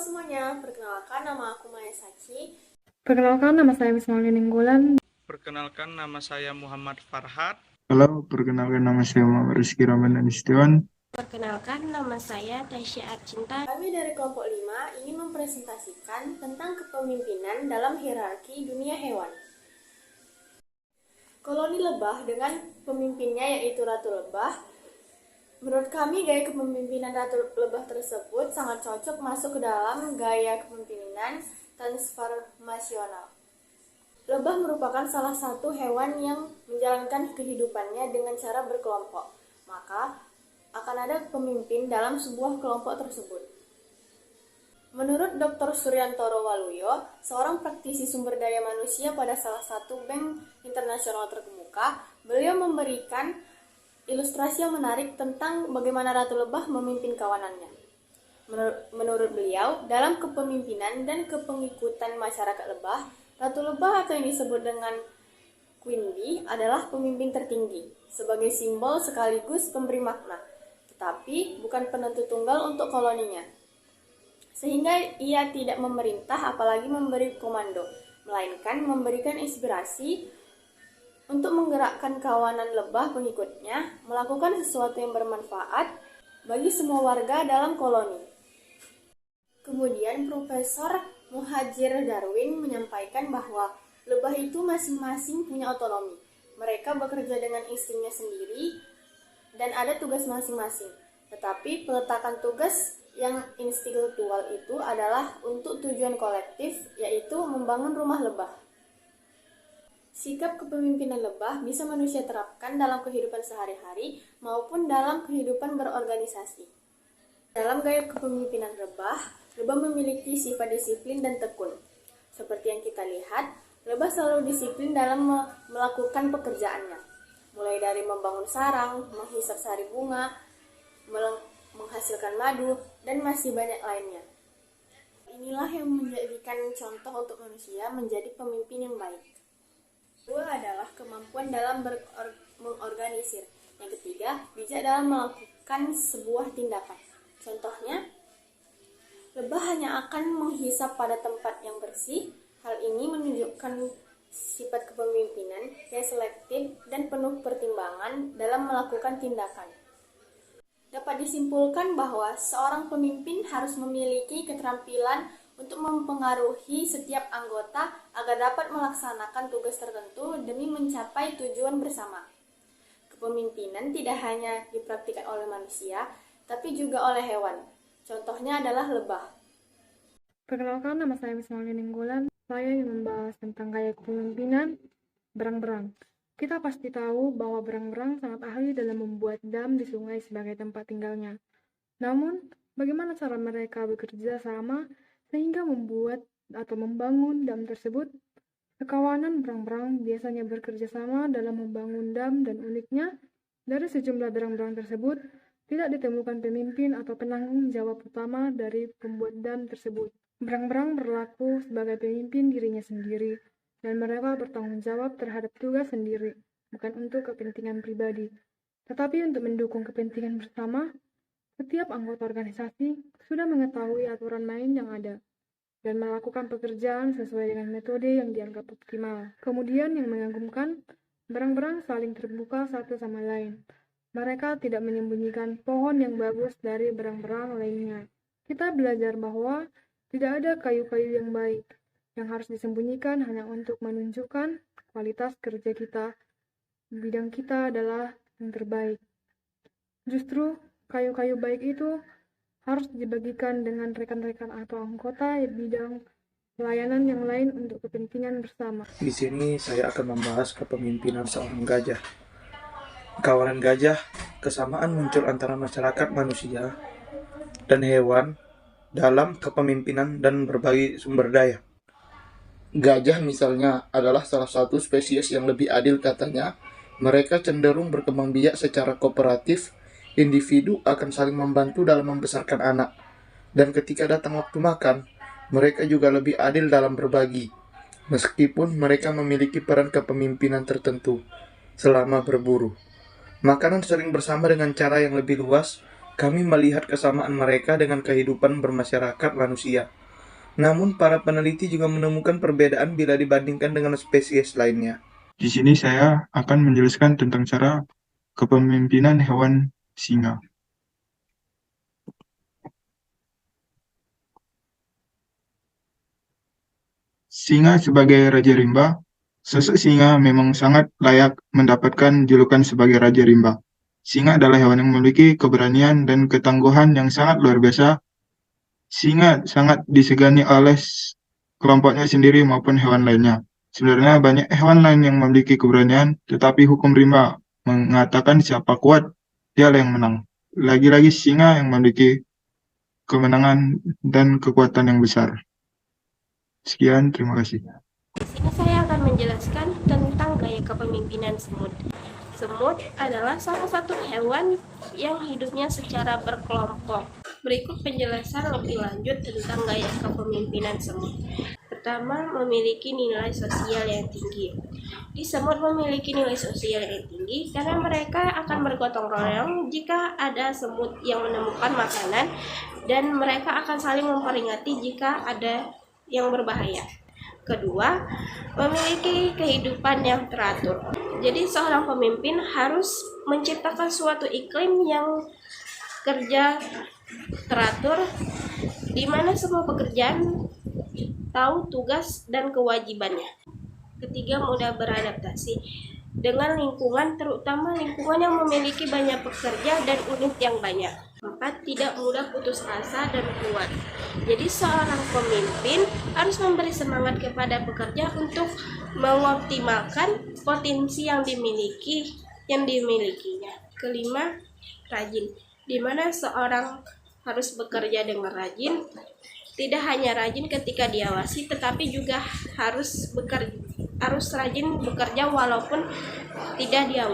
semuanya, perkenalkan nama aku Maya Saki. Perkenalkan, nama saya Wisma Ninggolan. Perkenalkan, nama saya Muhammad Farhat. Halo, perkenalkan nama saya Muhammad Rizky Ramadan Istiwan. Perkenalkan, nama saya Tasya Arcinta. Kami dari kelompok 5 ingin mempresentasikan tentang kepemimpinan dalam hierarki dunia hewan. Koloni lebah dengan pemimpinnya yaitu Ratu Lebah. Menurut kami, gaya kepemimpinan Ratu Lebah tersebut sangat cocok masuk ke dalam gaya kepemimpinan transformasional. Lebah merupakan salah satu hewan yang menjalankan kehidupannya dengan cara berkelompok. Maka, akan ada pemimpin dalam sebuah kelompok tersebut. Menurut Dr. Suryantoro Waluyo, seorang praktisi sumber daya manusia pada salah satu bank internasional terkemuka, beliau memberikan ilustrasi yang menarik tentang bagaimana Ratu Lebah memimpin kawanannya. Menurut beliau, dalam kepemimpinan dan kepengikutan masyarakat lebah, Ratu Lebah atau yang disebut dengan Queen Bee adalah pemimpin tertinggi, sebagai simbol sekaligus pemberi makna, tetapi bukan penentu tunggal untuk koloninya. Sehingga ia tidak memerintah apalagi memberi komando, melainkan memberikan inspirasi untuk menggerakkan kawanan lebah pengikutnya melakukan sesuatu yang bermanfaat bagi semua warga dalam koloni. Kemudian Profesor Muhadjir Darwin menyampaikan bahwa lebah itu masing-masing punya otonomi. Mereka bekerja dengan instingnya sendiri dan ada tugas masing-masing. Tetapi peletakan tugas yang instinktual itu adalah untuk tujuan kolektif, yaitu membangun rumah lebah. Sikap kepemimpinan lebah bisa manusia terapkan dalam kehidupan sehari-hari maupun dalam kehidupan berorganisasi. Dalam gaya kepemimpinan lebah memiliki sifat disiplin dan tekun. Seperti yang kita lihat, lebah selalu disiplin dalam melakukan pekerjaannya. Mulai dari membangun sarang, menghisap sari bunga, menghasilkan madu, dan masih banyak lainnya. Inilah yang menjadikan contoh untuk manusia menjadi pemimpin yang baik. Kedua adalah kemampuan dalam mengorganisir. Yang ketiga, bijak dalam melakukan sebuah tindakan. Contohnya, lebah hanya akan menghisap pada tempat yang bersih. Hal ini menunjukkan sifat kepemimpinan yang selektif dan penuh pertimbangan dalam melakukan tindakan. Dapat disimpulkan bahwa seorang pemimpin harus memiliki keterampilan untuk mempengaruhi setiap anggota agar dapat melaksanakan tugas tertentu demi mencapai tujuan bersama. Kepemimpinan tidak hanya dipraktikkan oleh manusia, tapi juga oleh hewan. Contohnya adalah lebah. Perkenalkan, nama saya Wisma Ninggolan. Saya ingin membahas tentang gaya kepemimpinan berang-berang. Kita pasti tahu bahwa berang-berang sangat ahli dalam membuat dam di sungai sebagai tempat tinggalnya. Namun, bagaimana cara mereka bekerja sama sehingga membuat atau membangun dam tersebut? Sekawanan berang-berang biasanya bekerja sama dalam membangun dam dan uniknya, dari sejumlah berang-berang tersebut, tidak ditemukan pemimpin atau penanggung jawab utama dari pembuat dam tersebut. Berang-berang berlaku sebagai pemimpin dirinya sendiri, dan mereka bertanggung jawab terhadap tugas sendiri, bukan untuk kepentingan pribadi, tetapi untuk mendukung kepentingan bersama. Setiap anggota organisasi sudah mengetahui aturan main yang ada dan melakukan pekerjaan sesuai dengan metode yang dianggap optimal. Kemudian yang mengagumkan, berang-berang saling terbuka satu sama lain. Mereka tidak menyembunyikan pohon yang bagus dari berang-berang lainnya. Kita belajar bahwa tidak ada kayu-kayu yang baik yang harus disembunyikan hanya untuk menunjukkan kualitas kerja kita. Bidang kita adalah yang terbaik. Justru kayu-kayu baik itu harus dibagikan dengan rekan-rekan atau anggota bidang pelayanan yang lain untuk kepentingan bersama. Di sini saya akan membahas kepemimpinan seorang gajah. Kawanan gajah, kesamaan muncul antara masyarakat manusia dan hewan dalam kepemimpinan dan berbagi sumber daya. Gajah misalnya adalah salah satu spesies yang lebih adil katanya. Mereka cenderung berkembang biak secara kooperatif. Individu akan saling membantu dalam membesarkan anak. Dan ketika datang waktu makan, mereka juga lebih adil dalam berbagi. Meskipun mereka memiliki peran kepemimpinan tertentu selama berburu. Makanan sering bersama dengan cara yang lebih luas kami melihat kesamaan mereka dengan kehidupan bermasyarakat manusia. Namun, para peneliti juga menemukan perbedaan bila dibandingkan dengan spesies lainnya. Di sini saya akan menjelaskan tentang cara kepemimpinan hewan singa. Singa sebagai Raja Rimba, sosok singa memang sangat layak mendapatkan julukan sebagai Raja Rimba. Singa adalah hewan yang memiliki keberanian dan ketangguhan yang sangat luar biasa. Singa sangat disegani oleh kelompoknya sendiri maupun hewan lainnya. Sebenarnya banyak hewan lain yang memiliki keberanian, tetapi hukum rimba mengatakan siapa kuat, dialah yang menang. Lagi-lagi singa yang memiliki kemenangan dan kekuatan yang besar. Sekian, terima kasih. Di sini saya akan menjelaskan tentang gaya kepemimpinan semut. Semut adalah salah satu hewan yang hidupnya secara berkelompok. Berikut penjelasan lebih lanjut tentang gaya kepemimpinan semut. Pertama, memiliki nilai sosial yang tinggi. Di semut memiliki nilai sosial yang tinggi karena mereka akan bergotong royong jika ada semut yang menemukan makanan, dan mereka akan saling memperingati jika ada yang berbahaya. Kedua, memiliki kehidupan yang teratur. Jadi seorang pemimpin harus menciptakan suatu iklim yang kerja teratur, di mana semua pekerjaan tahu tugas dan kewajibannya. Ketiga, mudah beradaptasi dengan lingkungan, terutama lingkungan yang memiliki banyak pekerja dan unit yang banyak. 4, tidak mudah putus asa dan kuat. Jadi seorang pemimpin harus memberi semangat kepada pekerja untuk mengoptimalkan potensi yang dimilikinya. Kelima, rajin. Di mana seorang harus bekerja dengan rajin. Tidak hanya rajin ketika diawasi, tetapi juga harus rajin bekerja walaupun tidak diawasi.